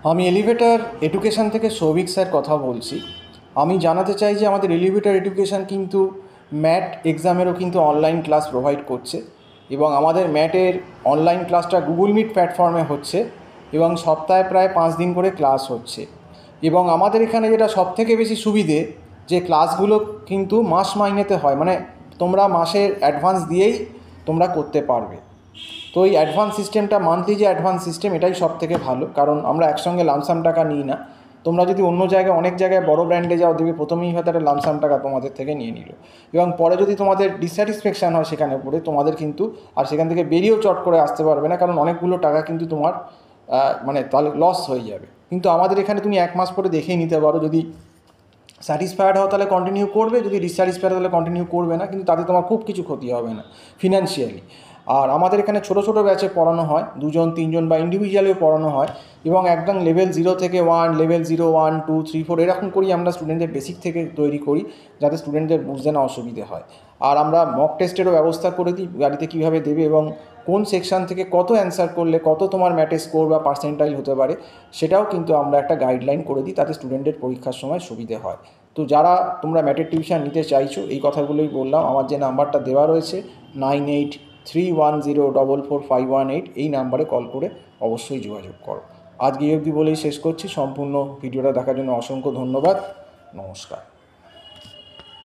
আমি elevator education থেকে Souvik sir কথা বলছি। আমি জানাতে চাই যে আমাদের এলিভেটর এডুকেশন কিন্তু ম্যাট এক্সামেরও কিন্তু অনলাইন ক্লাস প্রোভাইড করছে এবং আমাদের ম্যাটের অনলাইন ক্লাসটা গুগল মিট প্ল্যাটফর্মে হচ্ছে এবং সপ্তাহে প্রায় 5 দিন করে ক্লাস হচ্ছে। এবং আমাদের এখানে যেটা সবথেকে বেশি সুবিধে, যে ক্লাসগুলো কিন্তু মাস মাইনেতে হয়, মানে তোমরা মাসের অ্যাডভান্স দিয়েই তোমরা করতে পারবে। তো এই অ্যাডভান্স সিস্টেমটা, মান্থলি যে অ্যাডভান্স সিস্টেম, এটাই সব থেকে ভালো, কারণ আমরা একসঙ্গে লামসাম টাকা নিই না। তোমরা যদি অন্য জায়গায়, অনেক জায়গায় বড় ব্র্যান্ডে যাও, দেখবে প্রথমেই হয়তো একটা লামসাম টাকা তোমাদের থেকে নিয়ে নিল এবং পরে যদি তোমাদের ডিসস্যাটিসফ্যাকশান হয় সেখানে পড়ে, তোমাদের কিন্তু আর সেখান থেকে বেরিয়েও চট করে আসতে পারবে না, কারণ অনেকগুলো টাকা কিন্তু তোমার মানে তাহলে লস হয়ে যাবে। কিন্তু আমাদের এখানে তুমি 1 মাস পরে দেখেই নিতে পারো, যদি স্যাটিসফাইড হও তাহলে কন্টিনিউ করবে, যদি ডিসস্যাটিসফাইড তাহলে কন্টিনিউ করবে না, কিন্তু তাতে তোমার খুব কিছু ক্ষতি হবে না ফিনান্সিয়ালি। আর আমাদের এখানে ছোটো ছোটো ব্যাচে পড়ানো হয়, 2জন 3জন বা ইন্ডিভিজুয়ালিও পড়ানো হয় এবং একদম লেভেল 0 থেকে 1, লেভেল 0, 1, 2, 3, 4 এরকম করেই আমরা স্টুডেন্টদের বেসিক থেকে তৈরি করি, যাতে স্টুডেন্টদের বুঝতে না অসুবিধে হয়। আর আমরা মক টেস্টেরও ব্যবস্থা করে দিই, গাড়িতে কীভাবে দেবে এবং কোন সেকশান থেকে কত অ্যান্সার করলে কত তোমার ম্যাটে স্কোর বা পার্সেন্টাইল হতে পারে, সেটাও কিন্তু আমরা একটা গাইডলাইন করে দিই, তাতে স্টুডেন্টের পরীক্ষার সময় সুবিধে হয়। তো যারা তোমরা ম্যাটের টিউশন নিতে চাইছো, এই কথাগুলোই বললাম। আমার যে নাম্বারটা দেওয়া রয়েছে 9831044518, এই নাম্বারে কল করে অবশ্যই যোগাযোগ করো। আজকে এই অবধি বলেই শেষ করছি। সম্পূর্ণ ভিডিওটা দেখার জন্য অসংখ্য ধন্যবাদ। নমস্কার।